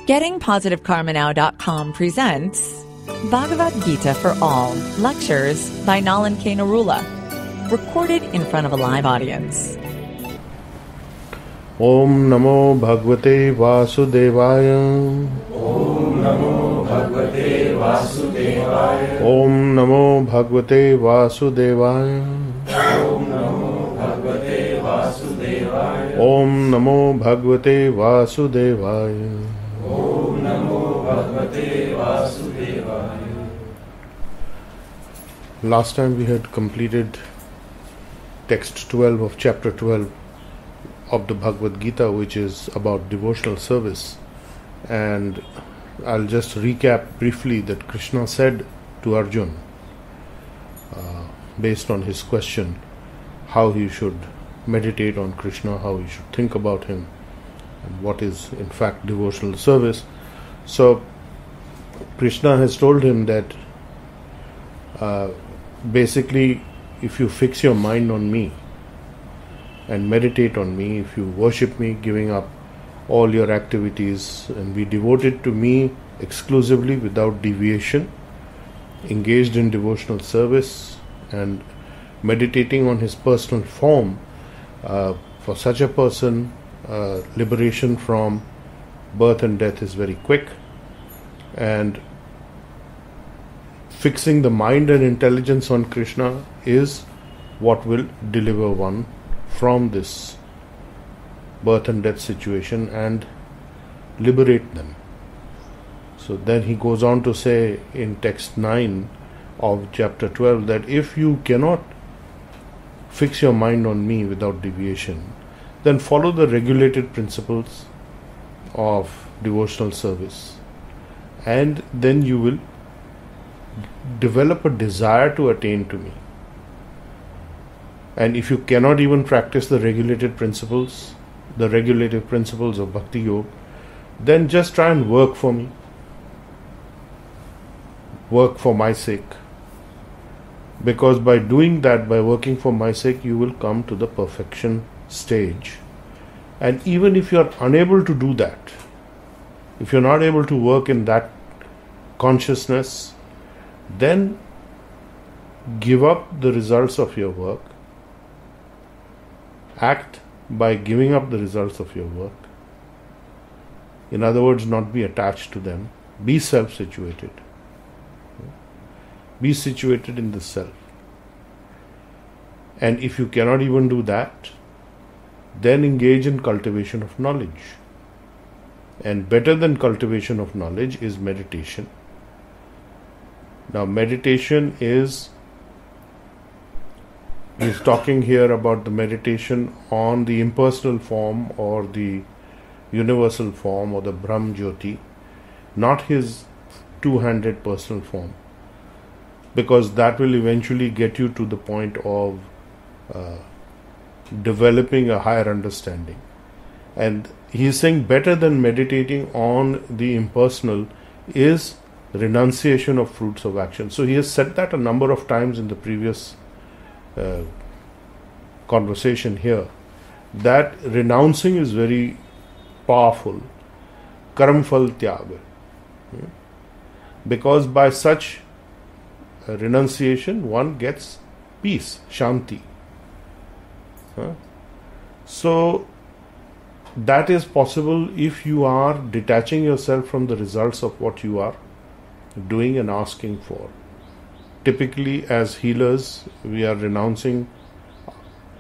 GettingPositiveKarmaNow.com presents Bhagavad Gita for All, lectures by Nalan K. Narula, recorded in front of a live audience. Om Namo Bhagavate Vasudevaya. Om Namo Bhagavate Vasudevaya. Om Namo Bhagavate Vasudevaya. Om Namo Bhagavate Vasudevaya. Om Namo Bhagavate Vasudevaya. Om Namo Bhagavate Vasudevaya. Last time we had completed text 12 of chapter 12 of the Bhagavad Gita, which is about devotional service, and I'll just recap briefly that Krishna said to Arjuna, based on his question, how he should meditate on Krishna, how he should think about him, and what is in fact devotional service. So Krishna has told him that basically if you fix your mind on me and meditate on me, if you worship me, giving up all your activities and be devoted to me exclusively without deviation, engaged in devotional service and meditating on his personal form, for such a person liberation from birth and death is very quick, and fixing the mind and intelligence on Krishna is what will deliver one from this birth and death situation and liberate them. So then he goes on to say in text 9 of chapter 12 that if you cannot fix your mind on me without deviation, then follow the regulated principles of devotional service, and then you will develop a desire to attain to me. And if you cannot even practice the regulative principles of Bhakti Yoga, then just try and work for me. Work for my sake. Because by doing that, by working for my sake, you will come to the perfection stage. And even if you are unable to do that, if you are not able to work in that consciousness, then give up the results of your work. Act by giving up the results of your work. In other words, not be attached to them. Be self-situated. Be situated in the self. And if you cannot even do that, then engage in cultivation of knowledge. And better than cultivation of knowledge is meditation. Now, meditation is he's talking here about the meditation on the impersonal form or the universal form or the Brahm Jyoti, not his two-handed personal form, because that will eventually get you to the point of developing a higher understanding. And he is saying better than meditating on the impersonal is renunciation of fruits of action. So he has said that a number of times in the previous conversation here, that renouncing is very powerful. Karamphal tyaga. Because by such renunciation one gets peace, shanti. So that is possible if you are detaching yourself from the results of what you are doing and asking for. Typically, as healers, we are renouncing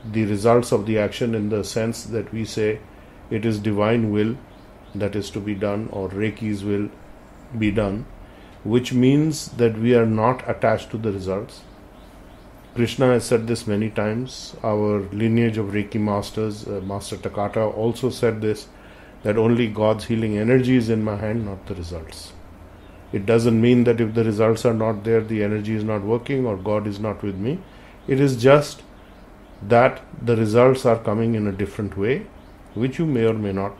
the results of the action in the sense that we say it is divine will that is to be done, or Reiki's will be done, which means that we are not attached to the results. Krishna has said this many times. Our lineage of Reiki masters, Master Takata also said this, that only God's healing energy is in my hand, not the results. It doesn't mean that if the results are not there, the energy is not working or God is not with me. It is just that the results are coming in a different way, which you may or may not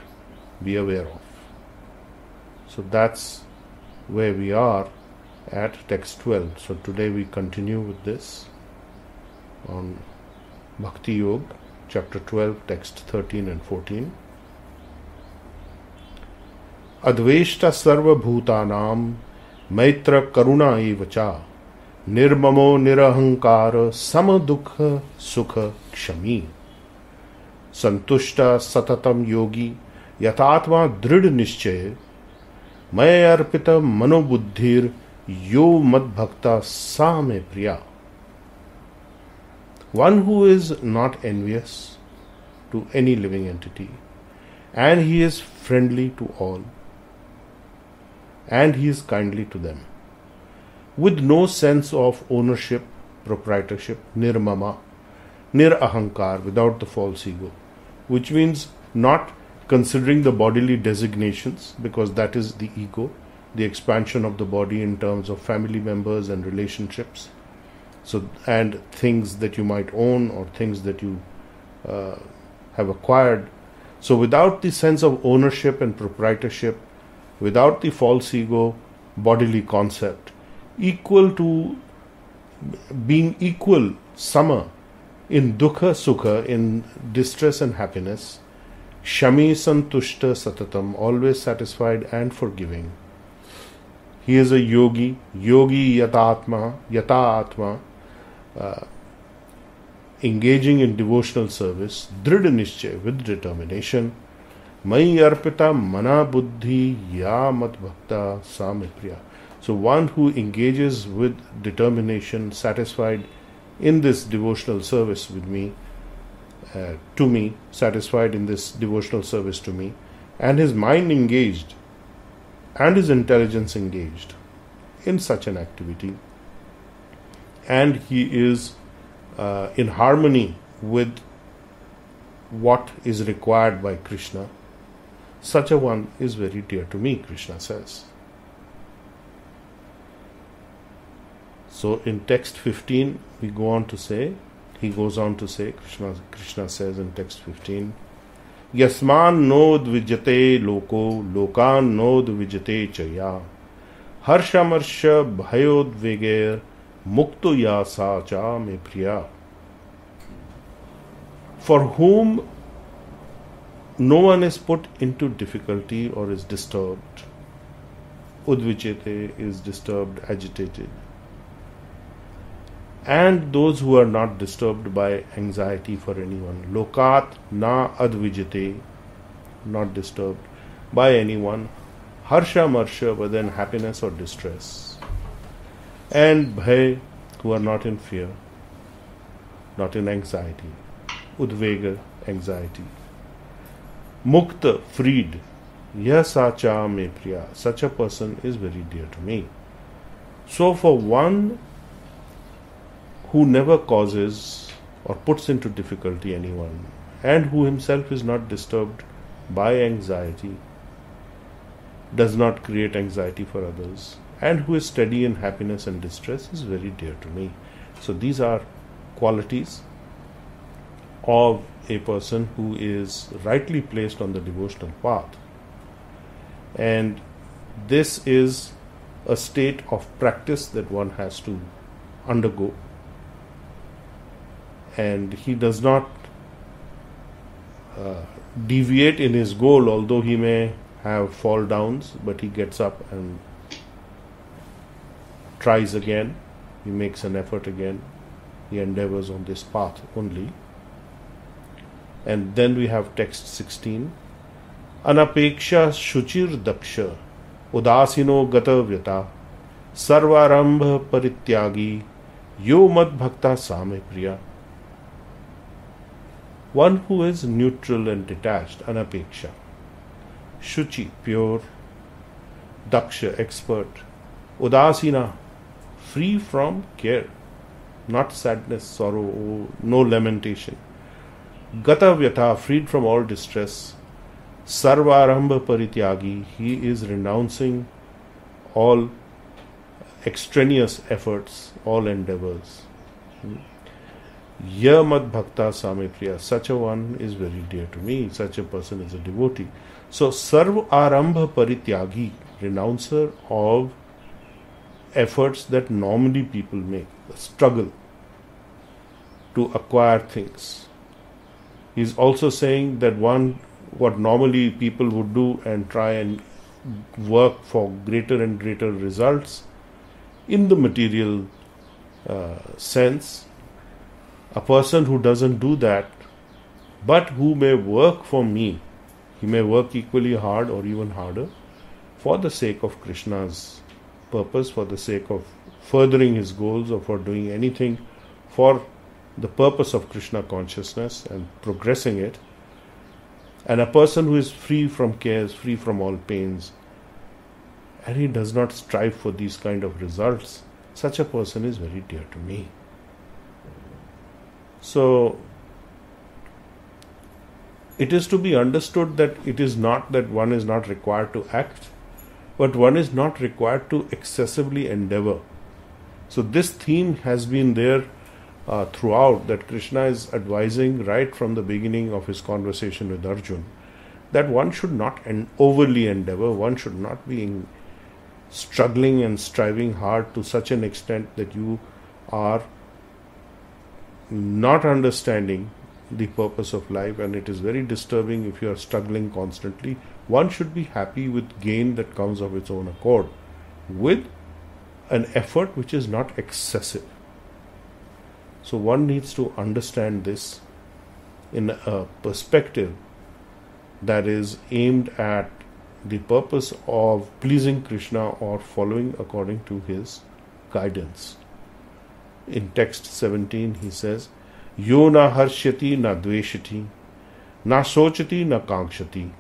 be aware of. So that's where we are at text 12. So today we continue with this on Bhakti Yoga, chapter 12, text 13 and 14. अद्वेष्टा सर्वभूतानां मैत्र करुणा एव च निर्ममो निरहंकार सम दुख सुख क्षमी संतुष्ट सततम योगी यथात्मा दृढ़ निश्चय मय अर्पित मनोबुद्धिर यो मद्भक्ता सा मे प्रिया. One who is not envious to any living entity, and he is friendly to all, and he is kindly to them, with no sense of ownership, proprietorship, nirmama, nirahankar, without the false ego, which means not considering the bodily designations, because that is the ego, the expansion of the body in terms of family members and relationships, so and things that you might own or things that you have acquired. So without the sense of ownership and proprietorship, without the false ego bodily concept, equal to being equal, sama, in dukha sukha, in distress and happiness, shami santushta satatam, always satisfied and forgiving. He is a yogi, yogi yata atma, engaging in devotional service, dridha nischay, with determination. Mai arpita mana buddhi ya mat bhakta sa me priya. So one who engages with determination, satisfied in this devotional service with me, to me, satisfied in this devotional service to me, and his mind engaged and his intelligence engaged in such an activity, and he is in harmony with what is required by Krishna, such a one is very dear to me, Krishna says. So in text 15 he goes on to say, Krishna says in text 15, Yasman nod vijate loko, lokan nod vijate chaya, harshamarsha bhayod veger, mukto ya sa cha me priya. For whom no one is put into difficulty or is disturbed. Udvichete is disturbed, agitated. And those who are not disturbed by anxiety for anyone. Lokat na advijate, not disturbed by anyone. Harsha marsha, whether in happiness or distress. And bhay, who are not in fear, not in anxiety. Udvega, anxiety. Mukta, freed. Yah sacha me priya. Such a person is very dear to me. So for one who never causes or puts into difficulty anyone, and who himself is not disturbed by anxiety, does not create anxiety for others, and who is steady in happiness and distress, is very dear to me. So these are qualities of a person who is rightly placed on the devotional path. And this is a state of practice that one has to undergo. And he does not deviate in his goal, although he may have fall downs, but he gets up and tries again. He makes an effort again. He endeavors on this path only. And then we have text 16. Anapeksha shuchir daksha udasino gata vyata sarvarambha parityagi yo mad bhakta same priya. One who is neutral and detached, anapeksha. Shuchi, pure. Daksha, expert. Udasina, free from care. Not sadness, sorrow, no lamentation. Gata vyata, freed from all distress. Sarvarambha parityagi, he is renouncing all extraneous efforts, all endeavors. Ya mad bhakta same priya, such a one is very dear to me, such a person is a devotee. So sarv arambha parityagi, renouncer of efforts that normally people make, the struggle to acquire things. He is also saying that what normally people would do and try and work for greater and greater results in the material sense. A person who doesn't do that, but who may work for me, he may work equally hard or even harder for the sake of Krishna's purpose, for the sake of furthering his goals, or for doing anything for the purpose of Krishna consciousness and progressing it. And a person who is free from cares, free from all pains, and he does not strive for these kind of results, such a person is very dear to me. So, it is to be understood that it is not that one is not required to act, but one is not required to excessively endeavor. So this theme has been there throughout, that Krishna is advising right from the beginning of his conversation with Arjun, that one should not overly endeavor, one should not be struggling and striving hard to such an extent that you are not understanding the purpose of life, and it is very disturbing if you are struggling constantly. One should be happy with gain that comes of its own accord, with an effort which is not excessive. So one needs to understand this in a perspective that is aimed at the purpose of pleasing Krishna or following according to his guidance. In text 17 he says, Yo na harshyati na dveshati, na sochati na kankshati,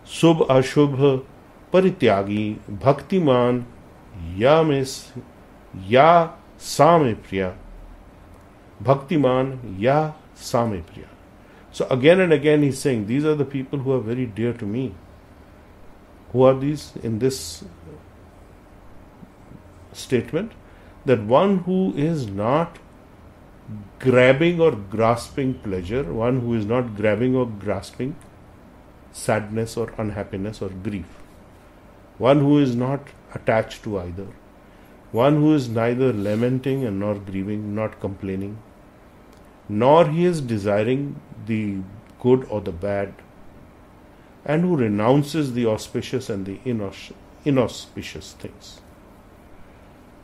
subh ashubh parityagi, bhaktiman ya same priya. Bhaktiman ya same priya. So again and again he's saying, these are the people who are very dear to me. Who are these in this statement? That one who is not grabbing or grasping pleasure, one who is not grabbing or grasping sadness or unhappiness or grief, one who is not attached to either, one who is neither lamenting and nor grieving, not complaining, nor he is desiring the good or the bad, and who renounces the auspicious and the inauspicious things.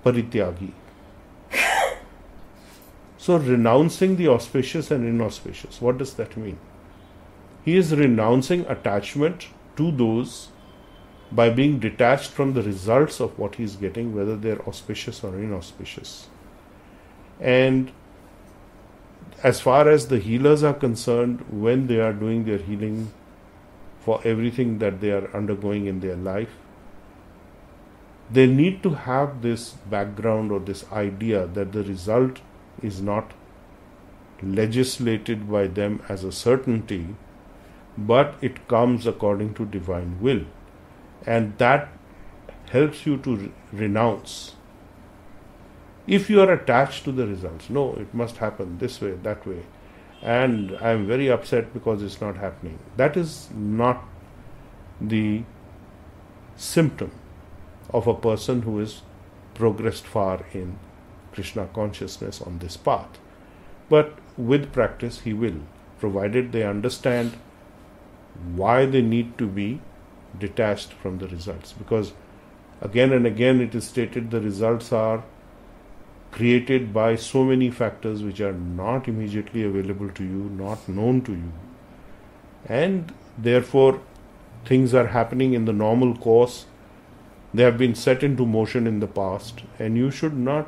Parityagi. So renouncing the auspicious and inauspicious, what does that mean? He is renouncing attachment to those by being detached from the results of what he is getting, whether they are auspicious or inauspicious. And as far as the healers are concerned, when they are doing their healing for everything that they are undergoing in their life, they need to have this background or this idea that the result is not legislated by them as a certainty, but it comes according to divine will. And that helps you to renounce. If you are attached to the results, no, it must happen this way, that way, and I am very upset because it's not happening. That is not the symptom of a person who is progressed far in Krishna consciousness on this path. But with practice he will, provided they understand why they need to be detached from the results. Because again and again it is stated the results are created by so many factors which are not immediately available to you, not known to you. And therefore things are happening in the normal course. They have been set into motion in the past, and you should not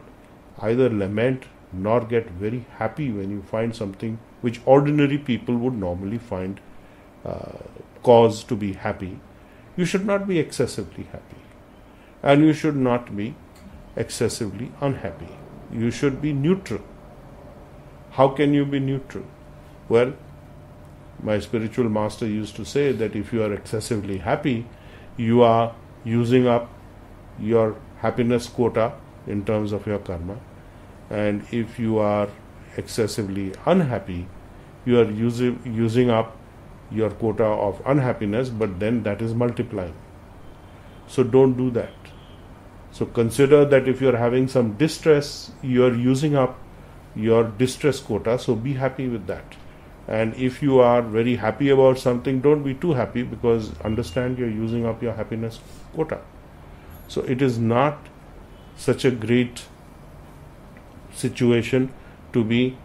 either lament nor get very happy when you find something which ordinary people would normally find cause to be happy. You should not be excessively happy, and you should not be excessively unhappy. You should be neutral. How can you be neutral? Well, my spiritual master used to say that if you are excessively happy, you are using up your happiness quota in terms of your karma, and if you are excessively unhappy, you are using up your quota of unhappiness, but then that is multiplying. So don't do that. So consider that if you are having some distress, you are using up your distress quota, so be happy with that. And if you are very happy about something, don't be too happy, because understand you're using up your happiness quota. So it is not such a great situation to be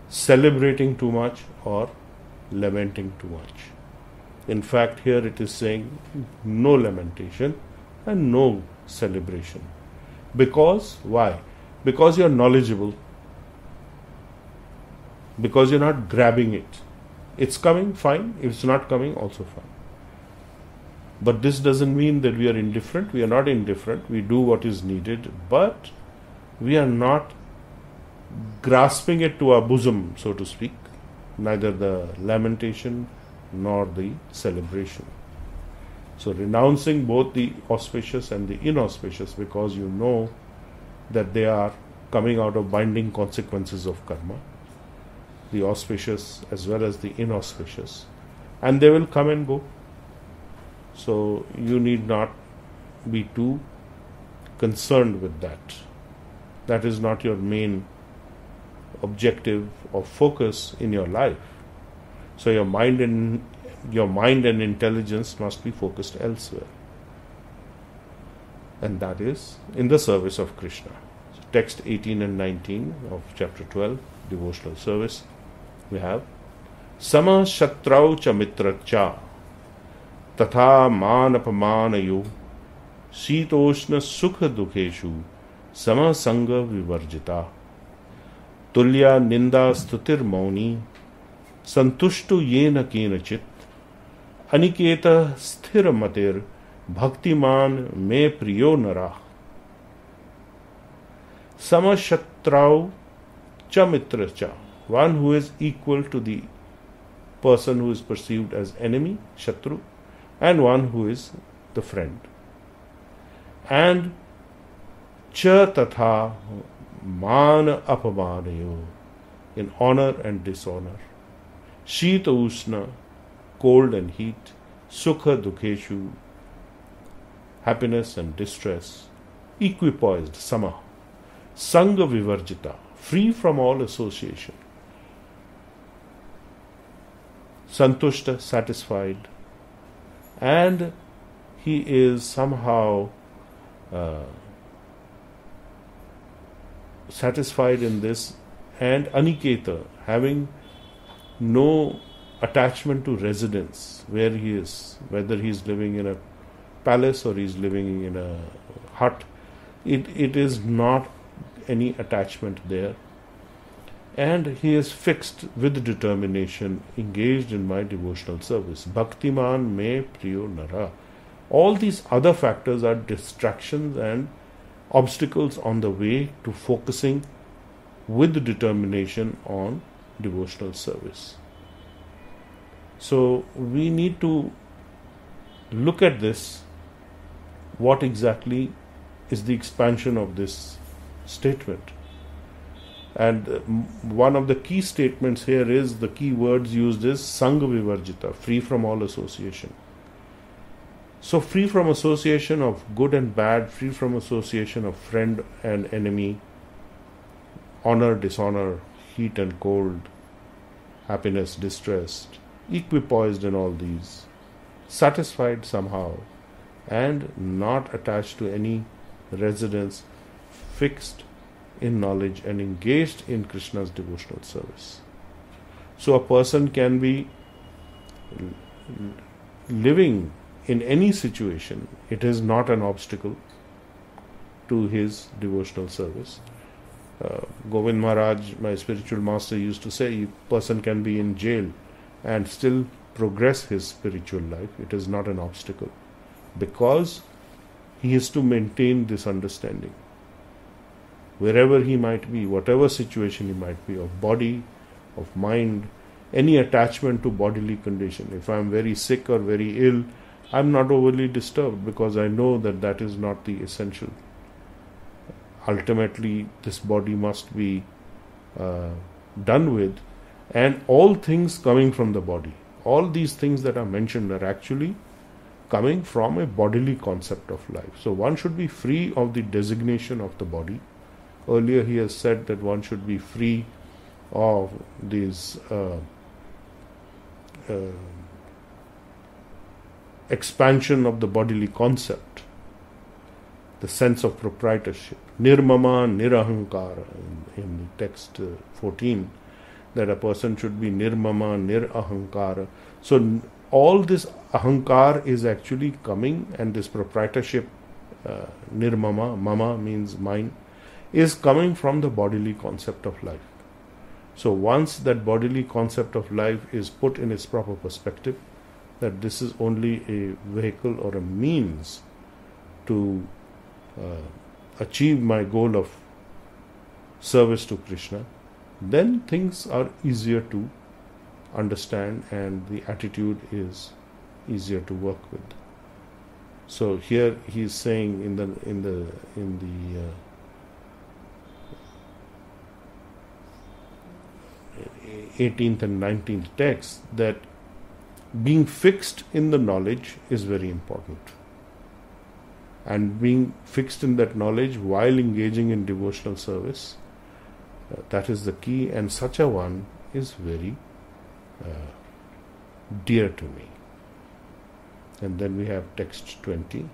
celebrating too much or lamenting too much. In fact, here it is saying no lamentation and no celebration. Because, why? Because you're knowledgeable. Because you're not grabbing it. It's coming, fine. If it's not coming, also fine. But this doesn't mean that we are indifferent. We are not indifferent. We do what is needed, but we are not grasping it to our bosom, so to speak. Neither the lamentation nor the celebration. So renouncing both the auspicious and the inauspicious, because you know that they are coming out of binding consequences of karma, the auspicious as well as the inauspicious, and they will come and go. So you need not be too concerned with that. That is not your main objective or focus in your life. So your mind and intelligence must be focused elsewhere, and that is in the service of Krishna. So text 18 and 19 of chapter 12, devotional service, we have Sama shatrau cha mitra cha tatha manapamanayo sitoshna sukha dukheshu sama sanga vivarjita tulya ninda stutir mauni santushtu yena kenachit aniketa sthira matir bhaktiman me priyo nara. Sama shatrau cha mitra cha, one who is equal to the person who is perceived as enemy, shatru, and one who is the friend. And cha tatha mana apamanayo, in honor and dishonor, shita usna, cold and heat, sukha dukheshu, happiness and distress, equipoised, sama, sanga vivarjita, free from all association, santushta, satisfied, and he is somehow satisfied in this, and aniketa, having no attachment to residence, where he is, whether he is living in a palace or he is living in a hut, it is not any attachment there, and he is fixed with determination, engaged in my devotional service. Bhaktiman me priyo nara. All these other factors are distractions and obstacles on the way to focusing with determination on devotional service. So we need to look at this. What exactly is the expansion of this statement? And one of the key statements here is, the key words used is Sangha Vivarjita, free from all association. So free from association of good and bad, free from association of friend and enemy, honor, dishonor, heat and cold, happiness, distress, equipoised in all these, satisfied somehow, and not attached to any residence, fixed in knowledge and engaged in Krishna's devotional service. So a person can be living in any situation. It is not an obstacle to his devotional service. Govind Maharaj, my spiritual master, used to say, a person can be in jail and still progress his spiritual life. It is not an obstacle, because he has to maintain this understanding. Wherever he might be, whatever situation he might be, of body, of mind, any attachment to bodily condition. If I am very sick or very ill, I am not overly disturbed, because I know that that is not the essential. Ultimately, this body must be done with, and all things coming from the body. All these things that are mentioned are actually coming from a bodily concept of life. So one should be free of the designation of the body. Earlier he has said that one should be free of these expansion of the bodily concept, the sense of proprietorship. Nirmama nirahankara in the text 14, that a person should be nirmama nirahankara. So all this ahankar is actually coming, and this proprietorship, nirmama, mama means mine, is coming from the bodily concept of life. So once that bodily concept of life is put in its proper perspective, that this is only a vehicle or a means to achieve my goal of service to Krishna, then things are easier to understand and the attitude is easier to work with. So here he is saying in the 18th and 19th text that being fixed in the knowledge is very important. And being fixed in that knowledge while engaging in devotional service, that is the key, and such a one is very dear to me. And then we have text 20,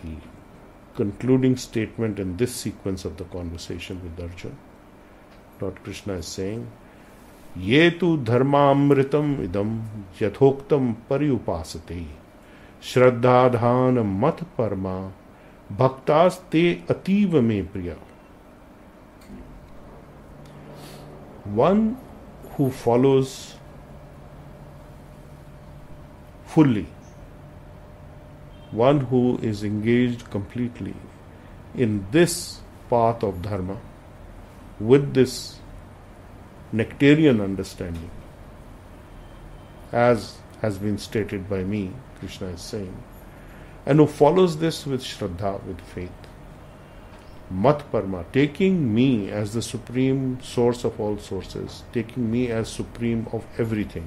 the concluding statement in this sequence of the conversation with Arjuna. Lord Krishna is saying, Ye tu dharmamritam idam yathoktam pariupasate shraddhadhan mat parma bhaktas te ativa me priya. One who follows fully, one who is engaged completely in this path of dharma with this nectarian understanding, as has been stated by me, Krishna is saying, and who follows this with Shraddha, with faith, Mat Parma, taking me as the supreme source of all sources, taking me as supreme of everything.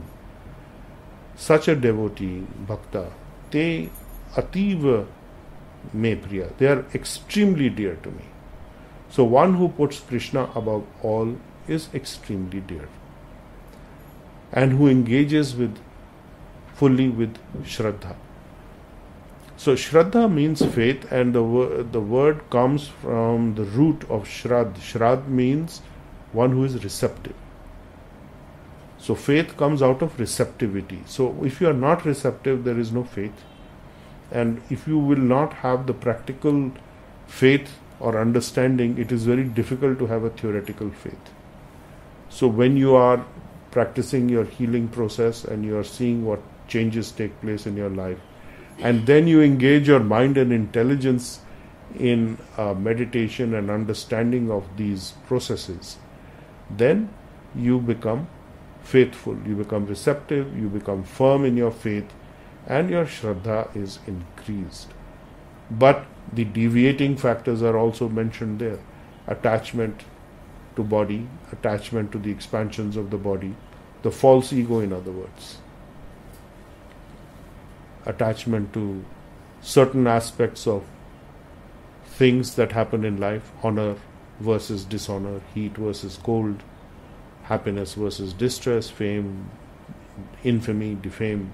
Such a devotee, Bhakta, te ativa me priya, they are extremely dear to me. So one who puts Krishna above all is extremely dear, and who engages fully with Shraddha. So Shraddha means faith, and the word comes from the root of Shraddh. Shraddh means one who is receptive. So faith comes out of receptivity. So if you are not receptive, there is no faith. And if you will not have the practical faith or understanding, it is very difficult to have a theoretical faith. So when you are practicing your healing process and you are seeing what changes take place in your life, and then you engage your mind and intelligence in meditation and understanding of these processes, then you become faithful, you become receptive, you become firm in your faith, and your Shraddha is increased. But the deviating factors are also mentioned there. Attachment to body, attachment to the expansions of the body, the false ego, in other words. Attachment to certain aspects of things that happen in life, honor versus dishonor, heat versus cold, happiness versus distress, fame, infamy, defame.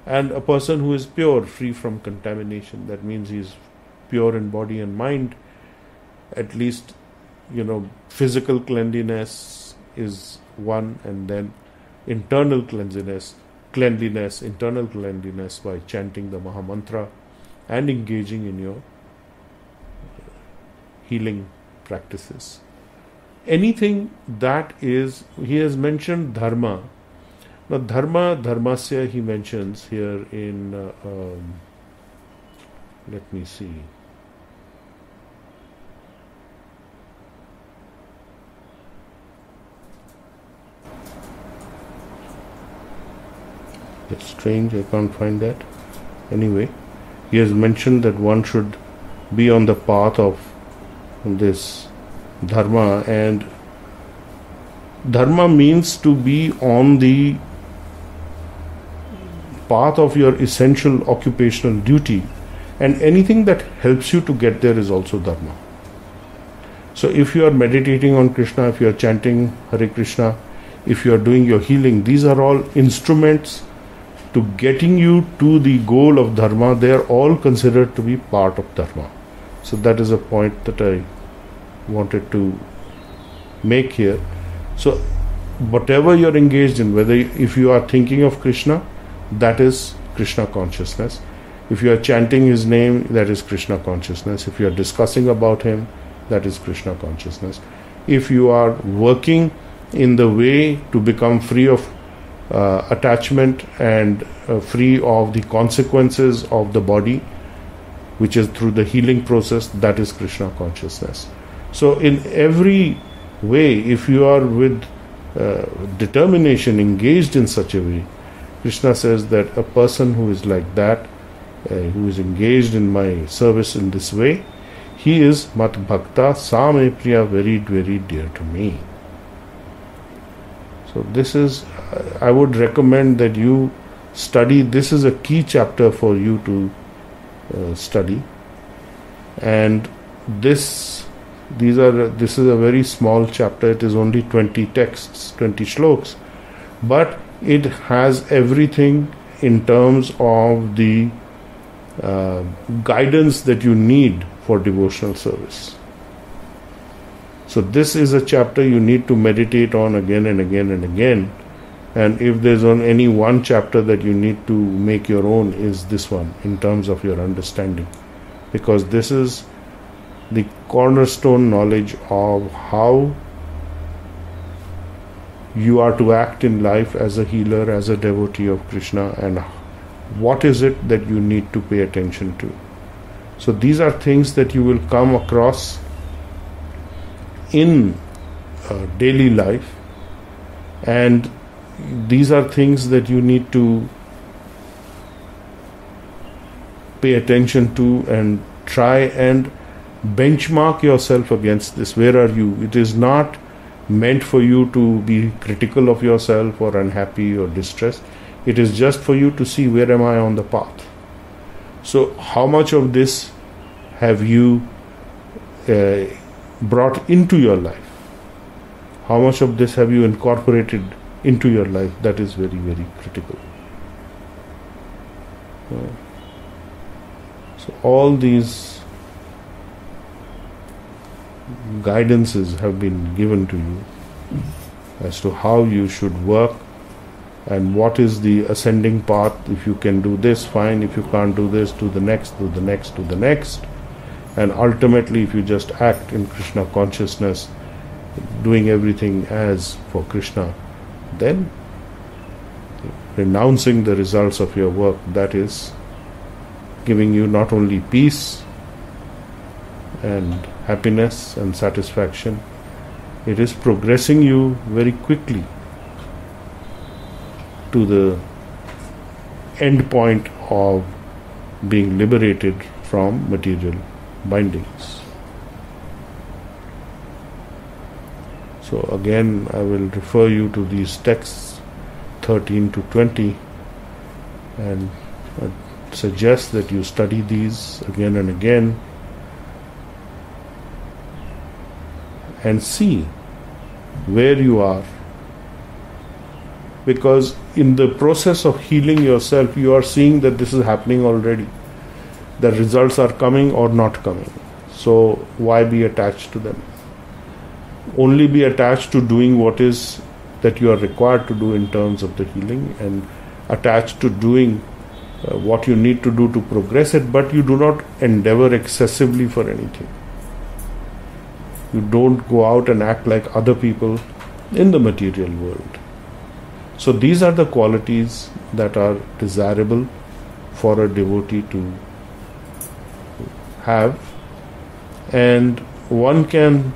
And a person who is pure, free from contamination, that means he is pure in body and mind, at least, physical cleanliness is one, and then internal cleanliness by chanting the Maha Mantra and engaging in your healing practices. Anything that is, he has mentioned dharma. Now dharmasya he mentions here in, let me see. It's strange, I can't find that. Anyway, he has mentioned that one should be on the path of this dharma, and dharma means to be on the path of your essential occupational duty, and anything that helps you to get there is also dharma. So if you are meditating on Krishna, if you are chanting Hare Krishna, if you are doing your healing, these are all instruments to getting you to the goal of dharma. They are all considered to be part of dharma. So that is a point that I wanted to make here. So whatever you're engaged in, whether if you are thinking of Krishna, that is Krishna consciousness. If you are chanting his name, that is Krishna consciousness. If you are discussing about him, that is Krishna consciousness. If you are working in the way to become free of attachment and free of the consequences of the body, which is through the healing process, that is Krishna consciousness. So in every way, if you are with determination engaged in such a way, Krishna says that a person who is like that, who is engaged in my service in this way, he is mat bhakta sa me priya, very, very dear to me. So this is, I would recommend that you study. This is a key chapter for you to study. And this is a very small chapter. It is only 20 texts, 20 shloks, but it has everything in terms of the guidance that you need for devotional service. So this is a chapter you need to meditate on again and again and again. And if there's any one chapter that you need to make your own, is this one, in terms of your understanding, because this is the cornerstone knowledge of how you are to act in life as a healer, as a devotee of Krishna, and what is it that you need to pay attention to. So these are things that you will come across in daily life, and these are things that you need to pay attention to and try and benchmark yourself against this. Where are you? It is not meant for you to be critical of yourself or unhappy or distressed. It is just for you to see, where am I on the path? So how much of this have you brought into your life? How much of this have you incorporated into your life? That is very, very critical. So all these guidances have been given to you as to how you should work and what is the ascending path. If you can do this, fine. If you can't do this, do the next, do the next, do the next. And ultimately, if you just act in Krishna consciousness, doing everything as for Krishna, then renouncing the results of your work, that is giving you not only peace and happiness and satisfaction, it is progressing you very quickly to the end point of being liberated from material bindings. So again, I will refer you to these texts 13 to 20, and I suggest that you study these again and again and see where you are, because in the process of healing yourself, you are seeing that this is happening already. The results are coming or not coming. So why be attached to them? Only be attached to doing what is that you are required to do in terms of the healing, and attached to doing what you need to do to progress it, but you do not endeavor excessively for anything. You don't go out and act like other people in the material world. So these are the qualities that are desirable for a devotee to have, and one can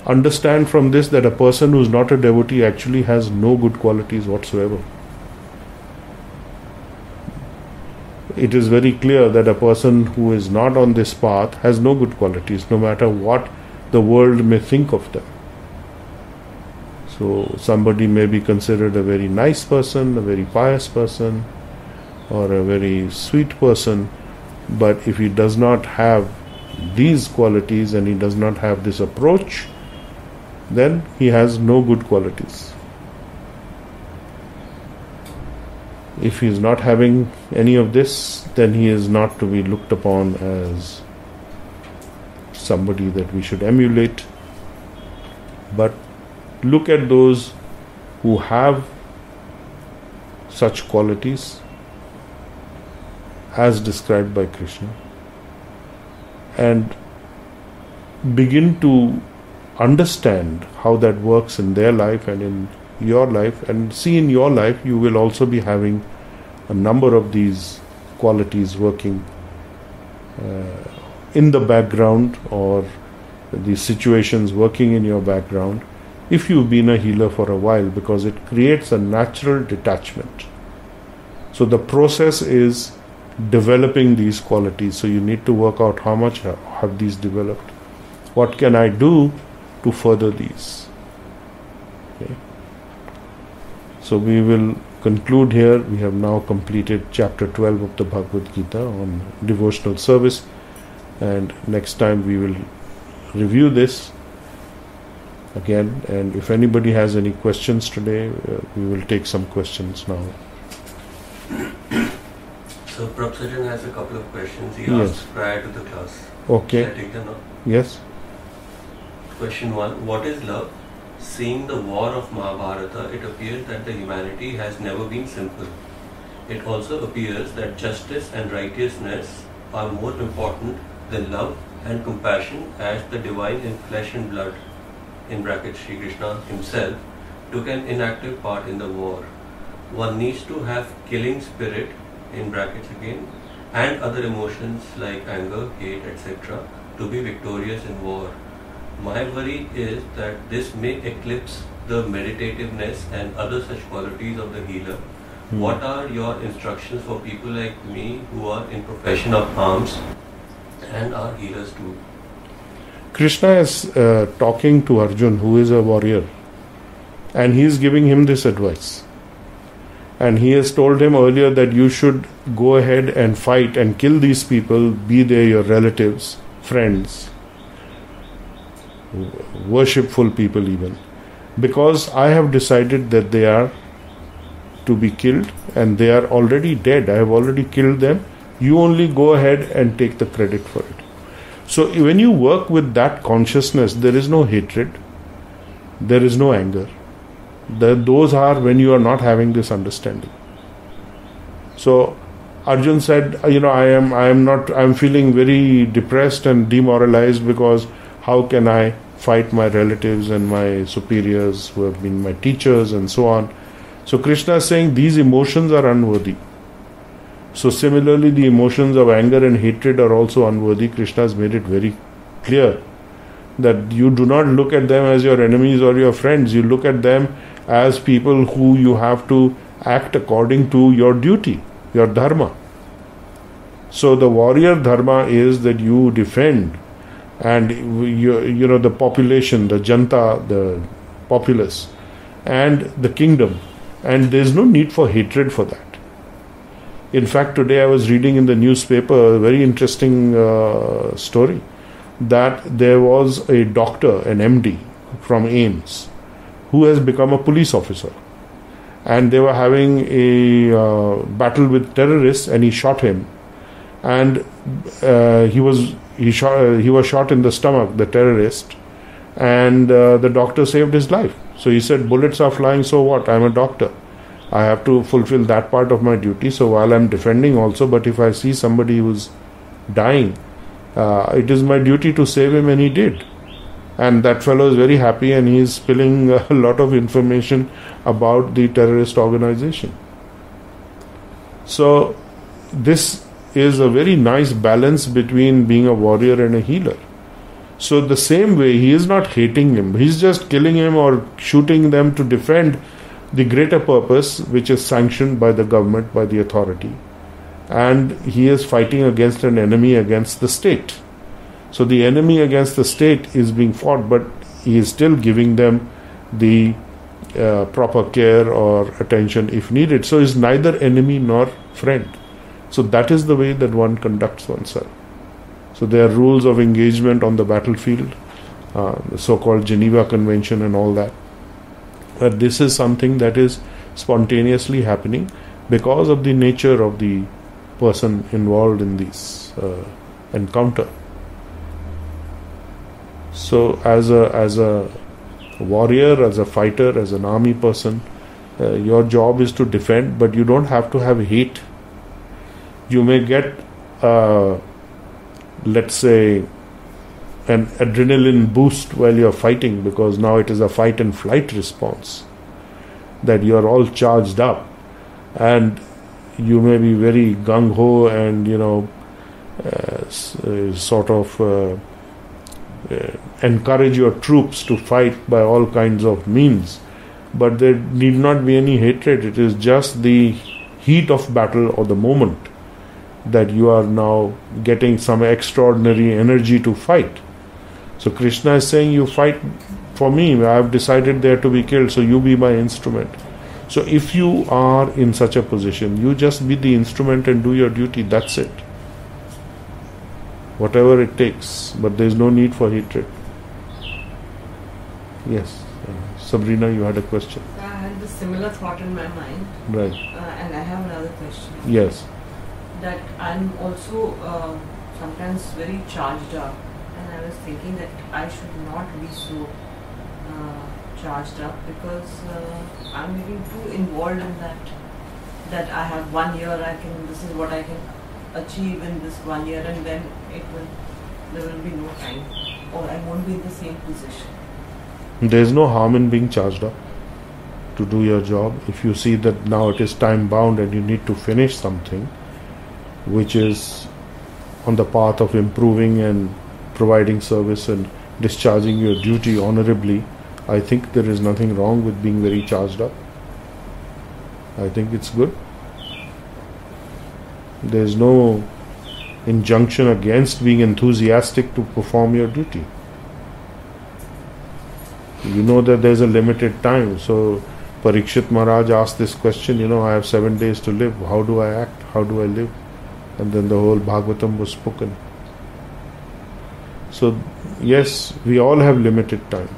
understand from this that a person who is not a devotee actually has no good qualities whatsoever. It is very clear that a person who is not on this path has no good qualities, no matter what the world may think of them. So somebody may be considered a very nice person, a very pious person, or a very sweet person, but if he does not have these qualities and he does not have this approach then he has no good qualities. If he is not having any of this, then he is not to be looked upon as somebody that we should emulate. But look at those who have such qualities as described by Krishna, and begin to understand how that works in their life and in your life, and see in your life you will also be having a number of these qualities working in the background, or these situations working in your background, if you've been a healer for a while, because it creates a natural detachment. So the process is developing these qualities. So you need to work out how much have these developed. What can I do to further these? Okay. So we will conclude here. We have now completed chapter 12 of the Bhagavad Gita on devotional service, and next time we will review this again. And if anybody has any questions today, we will take some questions now. So Prabhupada has a couple of questions he Yes. asked prior to the class. Okay. Shall I take them now? Yes. Question 1. What is love? Seeing the war of Mahabharata, it appears that the humanity has never been simple. It also appears that justice and righteousness are more important than love and compassion, as the divine in flesh and blood, in brackets Sri Krishna himself, took an inactive part in the war. One needs to have killing spirit, in brackets again, and other emotions like anger, hate, etc. to be victorious in war. My worry is that this may eclipse the meditativeness and other such qualities of the healer. What are your instructions for people like me who are in profession of arms and are healers too? Krishna is talking to Arjun, who is a warrior, and he is giving him this advice. And he has told him earlier that you should go ahead and fight and kill these people, be they your relatives, friends, worshipful people even, because I have decided that they are to be killed and they are already dead. I have already killed them. You only go ahead and take the credit for it. So when you work with that consciousness, there is no hatred, there is no anger. Those are when you are not having this understanding. So Arjun said, I'm feeling very depressed and demoralized, because how can I fight my relatives and my superiors who have been my teachers and so on. So Krishna is saying these emotions are unworthy. So similarly, the emotions of anger and hatred are also unworthy. Krishna has made it very clear that you do not look at them as your enemies or your friends. You look at them as people who you have to act according to your duty, your dharma. So the warrior dharma is that you defend, and the population, the janta, the populace, and the kingdom, and there is no need for hatred for that. In fact, today I was reading in the newspaper a very interesting story, that there was a doctor, an MD from AIIMS, who has become a police officer, and they were having a battle with terrorists, and he shot him, and he was shot in the stomach, the terrorist, and the doctor saved his life. So he said, bullets are flying, so what? I'm a doctor. I have to fulfill that part of my duty. So while I'm defending also, but if I see somebody who's dying, it is my duty to save him, and he did. And that fellow is very happy, and he is spilling a lot of information about the terrorist organization. So this is a very nice balance between being a warrior and a healer. So the same way, he is not hating him, he's just killing him or shooting them to defend the greater purpose, which is sanctioned by the government, by the authority. And he is fighting against an enemy, against the state. So the enemy against the state is being fought, but he is still giving them the proper care or attention if needed. So he is neither enemy nor friend. So that is the way that one conducts oneself. So there are rules of engagement on the battlefield, the so-called Geneva Convention and all that. But this is something that is spontaneously happening because of the nature of the person involved in this encounter. So as a warrior, as a fighter, as an army person, your job is to defend, but you don't have to have hate. You may get, let's say, an adrenaline boost while you're fighting, because now it is a fight and flight response, that you're all charged up, and you may be very gung-ho and encourage your troops to fight by all kinds of means, but there need not be any hatred. It is just the heat of battle or the moment that you are now getting some extraordinary energy to fight. So Krishna is saying, you fight for me, I have decided they are to be killed, so you be my instrument. So if you are in such a position, you just be the instrument and do your duty, that's it. Whatever it takes, but there is no need for hatred. Yes, Sabrina, you had a question. I had the similar thought in my mind. Right. And I have another question. Yes. That I'm also sometimes very charged up, and I was thinking that I should not be so charged up, because I'm getting too involved in that I have 1 year, this is what I can achieve in this 1 year, and then there will be no time, or I won't be in the same position. There is no harm in being charged up to do your job. If you see that now it is time bound and you need to finish something which is on the path of improving and providing service and discharging your duty honorably, I think there is nothing wrong with being very charged up. I think it's good. There is no injunction against being enthusiastic to perform your duty. You know that there is a limited time. So Parikshit Maharaj asked this question, I have 7 days to live. How do I act? How do I live? And then the whole Bhagavatam was spoken. So yes, we all have limited time.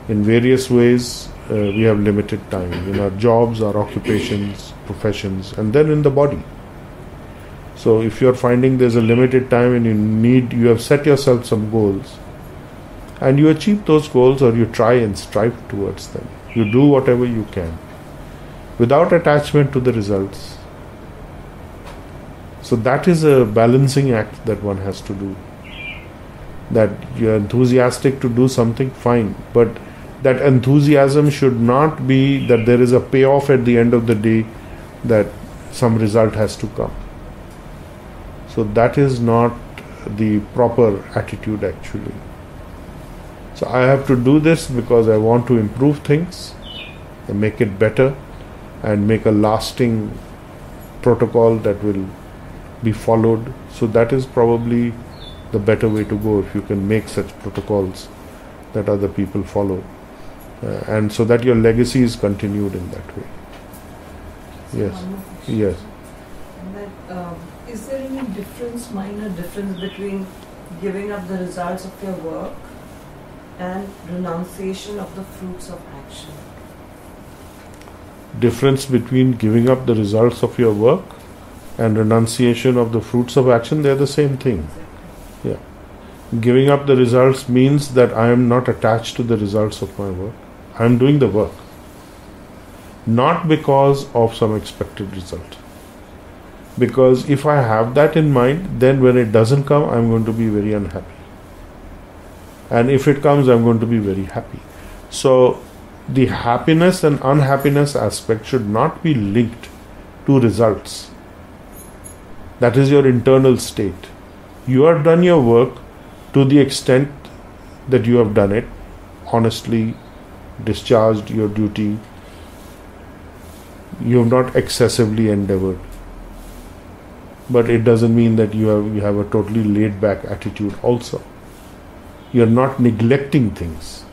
In various ways, we have limited time. In our jobs, our occupations, professions, and then in the body. So if you are finding there's a limited time and you have set yourself some goals, and you achieve those goals, or you try and strive towards them, you do whatever you can without attachment to the results. So that is a balancing act that one has to do. That you're enthusiastic to do something, fine, but that enthusiasm should not be that there is a payoff at the end of the day, that some result has to come. So that is not the proper attitude actually. So I have to do this because I want to improve things and make it better and make a lasting protocol that will be followed. So that is probably the better way to go, if you can make such protocols that other people follow, and so that your legacy is continued in that way. Yes. Yes. Is there any minor difference between giving up the results of your work and renunciation of the fruits of action? Difference between giving up the results of your work and renunciation of the fruits of action, they are the same thing. Exactly. Yeah. Giving up the results means that I am not attached to the results of my work. I am doing the work, not because of some expected result. Because if I have that in mind, then when it doesn't come, I am going to be very unhappy. And if it comes, I am going to be very happy. So the happiness and unhappiness aspect should not be linked to results. That is your internal state. You have done your work to the extent that you have done it, honestly discharged your duty. You have not excessively endeavored. But it doesn't mean that you have a totally laid back attitude also. You are not neglecting things.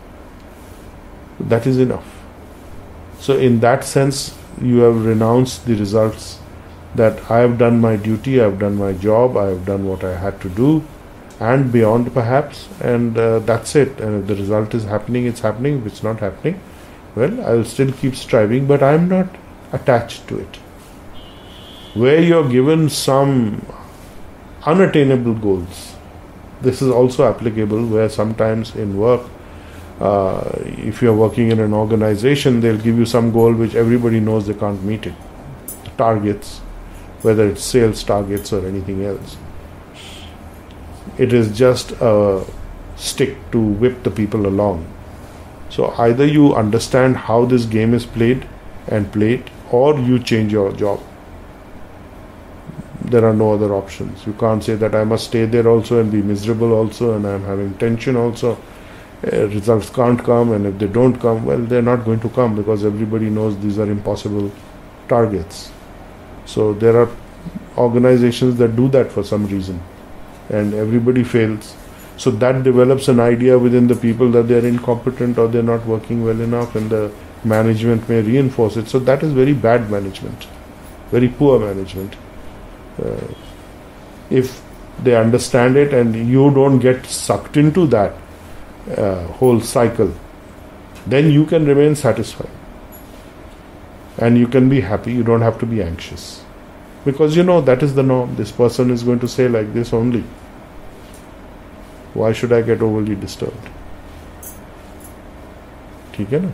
That is enough. So in that sense, you have renounced the results, that I have done my duty, I have done my job, I have done what I had to do, and beyond perhaps, and that's it. And if the result is happening, it's happening. If it's not happening, well, I'll still keep striving, but I'm not attached to it. Where you're given some unattainable goals, this is also applicable, where sometimes in work, if you're working in an organization, they'll give you some goal which everybody knows they can't meet it. Targets, whether it's sales targets or anything else. It is just a stick to whip the people along. So either you understand how this game is played and play it, or you change your job. There are no other options. You can't say that I must stay there also and be miserable also, and I'm having tension also. Results can't come, and if they don't come, well, they're not going to come, because everybody knows these are impossible targets. So there are organizations that do that for some reason, and everybody fails. So that develops an idea within the people that they're incompetent or they're not working well enough, and the management may reinforce it. So that is very bad management, very poor management. If they understand it and you don't get sucked into that whole cycle, then you can remain satisfied and you can be happy. You don't have to be anxious, because you know that is the norm. This person is going to say like this only. Why should I get overly disturbed? ठीक है ना?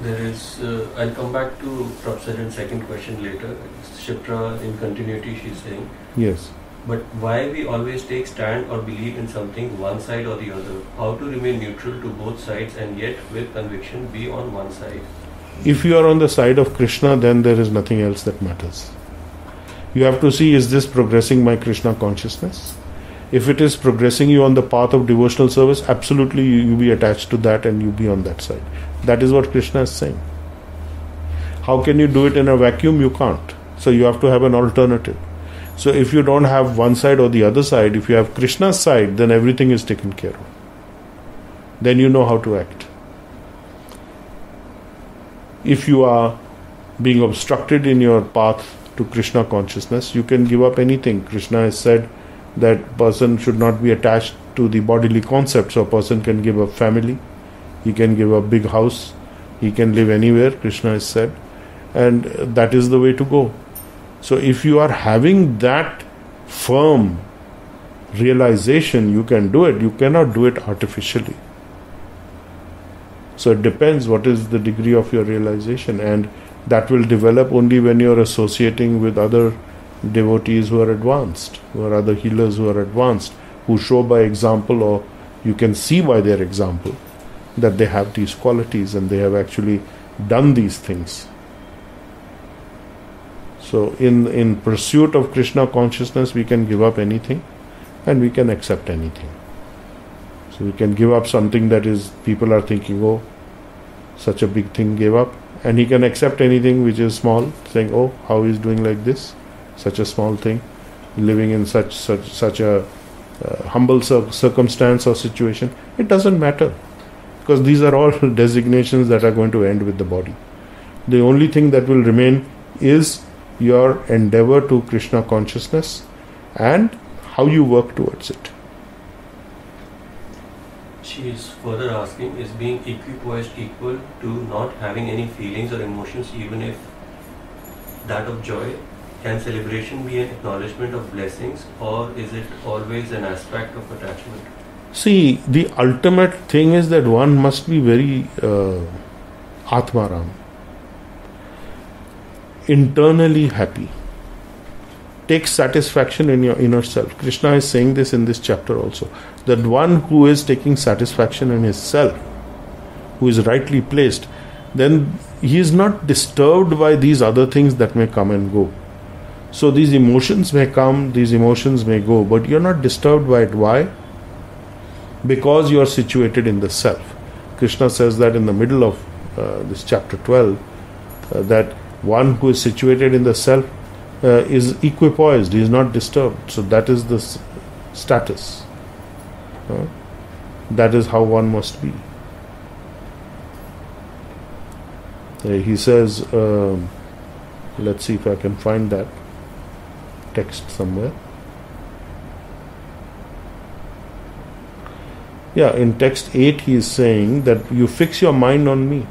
There is, I'll come back to Prabhu's second question later. Shipra, in continuity, she's saying, Yes. but why we always take stand or believe in something, one side or the other? How to remain neutral to both sides and yet with conviction be on one side? If you are on the side of Krishna, then there is nothing else that matters. You have to see, is this progressing my Krishna consciousness? If it is progressing you on the path of devotional service, absolutely you be attached to that and you be on that side. That is what Krishna is saying. How can you do it in a vacuum? You can't. So you have to have an alternative. So if you don't have one side or the other side, if you have Krishna's side, then everything is taken care of. Then you know how to act. If you are being obstructed in your path to Krishna consciousness, you can give up anything. Krishna has said that person should not be attached to the bodily concept. So a person can give up family, he can give up big house, he can live anywhere, Krishna has said, and that is the way to go. So if you are having that firm realization, you can do it. You cannot do it artificially. So it depends what is the degree of your realization, and that will develop only when you are associating with other devotees who are advanced, who are other healers who are advanced, who show by example, or you can see by their example that they have these qualities and they have actually done these things. So in pursuit of Krishna consciousness, we can give up anything and we can accept anything. So we can give up something that is, people are thinking, oh, such a big thing gave up, and he can accept anything which is small, saying, oh, how he's doing like this, such a small thing, living in such a humble circumstance or situation. It doesn't matter, because these are all designations that are going to end with the body. The only thing that will remain is your endeavor to Krishna consciousness and how you work towards it. She is further asking, is being equipoised equal to not having any feelings or emotions, even if that of joy? Can celebration be an acknowledgement of blessings, or is it always an aspect of attachment? See, the ultimate thing is that one must be very Atmaram, internally happy. Take satisfaction in your inner self. Krishna is saying this in this chapter also, that one who is taking satisfaction in his self, who is rightly placed, then he is not disturbed by these other things that may come and go. So these emotions may come, these emotions may go, but you're not disturbed by it. Why? Because you are situated in the self. Krishna says that in the middle of this chapter 12, that one who is situated in the self is equipoised, he is not disturbed. So that is the status. That is how one must be. He says, let's see if I can find that text somewhere. Yeah, in text 8 he is saying that you fix your mind on me,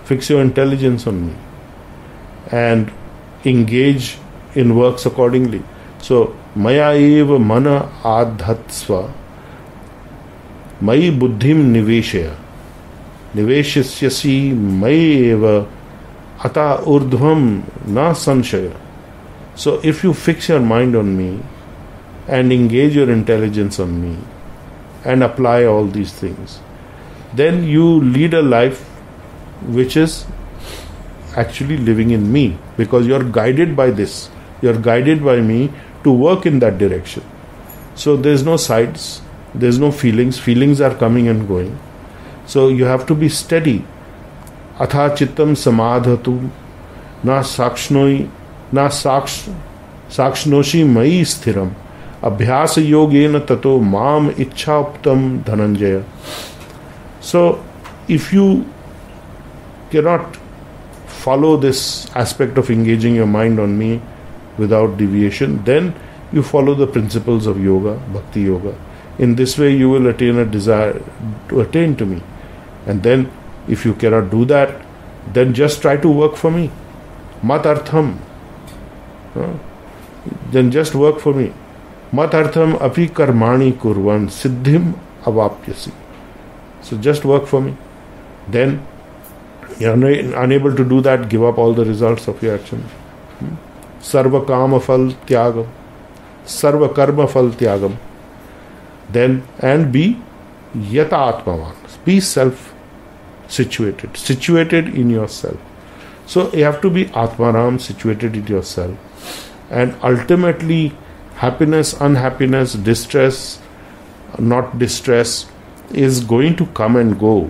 fix your intelligence on me, and engage in works accordingly. So, maya eva mana adhatsva, mayi buddhim niveshaya, niveshasyasi mayi eva ata urdhvam na sanshaya. So, if you fix your mind on me and engage your intelligence on me and apply all these things, then you lead a life which is actually living in me, because you're guided by this. You're guided by me to work in that direction. So there's no sides, there's no feelings. Feelings are coming and going. So you have to be steady. Atha chittam samadhatu na sakshnoi na sakshnoshi mai sthiram abhyasa yogena tato mam ichhaptam dhananjaya. So if you cannot follow this aspect of engaging your mind on me without deviation, then you follow the principles of yoga, bhakti yoga. In this way you will attain a desire to attain to me. And then if you cannot do that, then just try to work for me. Mat artham. Then just work for me. Mat artham api karmani kurvan siddhim avapyasi. So just work for me. Then you are unable to do that, give up all the results of your action. Sarva kama phal tyagam. Sarva karma phal tyagam. Then, and be yata atmavan. Be self-situated. Situated in yourself. So you have to be atmaram, situated in yourself. And ultimately, happiness, unhappiness, distress, not distress, is going to come and go.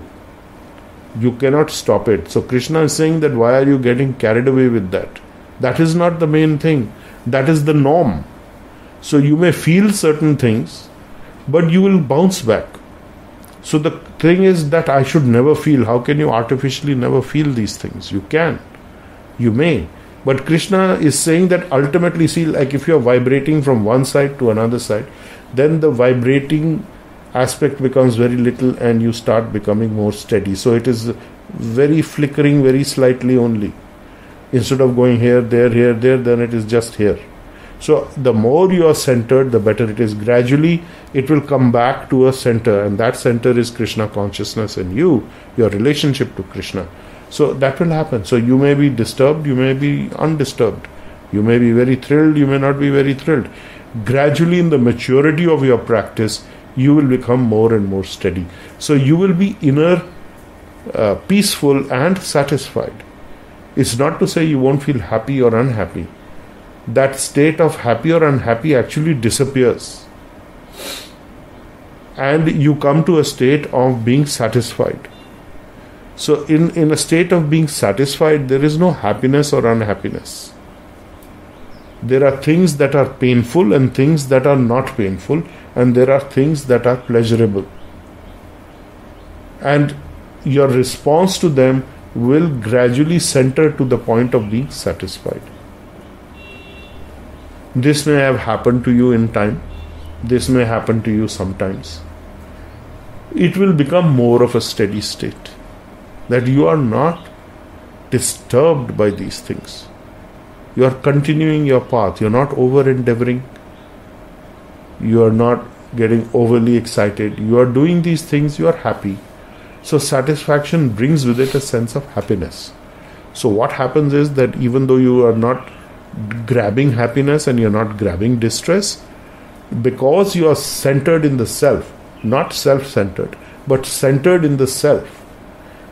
You cannot stop it. So Krishna is saying that why are you getting carried away with that? That is not the main thing. That is the norm. So you may feel certain things, but you will bounce back. So the thing is that I should never feel. How can you artificially never feel these things? You can. You may. But Krishna is saying that ultimately, see, like if you are vibrating from one side to another side, then the vibrating aspect becomes very little and you start becoming more steady. So it is very flickering, very slightly only. Instead of going here, there, then it is just here. So the more you are centered, the better it is. Gradually, it will come back to a center, and that center is Krishna consciousness and you, your relationship to Krishna. So that will happen. So you may be disturbed, you may be undisturbed. You may be very thrilled, you may not be very thrilled. Gradually, in the maturity of your practice, you will become more and more steady. So you will be inner, peaceful and satisfied. It's not to say you won't feel happy or unhappy. That state of happy or unhappy actually disappears. And you come to a state of being satisfied. So in a state of being satisfied, there is no happiness or unhappiness. There are things that are painful and things that are not painful, and there are things that are pleasurable. And your response to them will gradually center to the point of being satisfied. This may have happened to you in time. This may happen to you sometimes. It will become more of a steady state, that you are not disturbed by these things. You are continuing your path. You are not over-endeavoring. You are not getting overly excited. You are doing these things, you are happy. So satisfaction brings with it a sense of happiness. So what happens is that even though you are not grabbing happiness and you are not grabbing distress, because you are centered in the self, not self-centered, but centered in the self,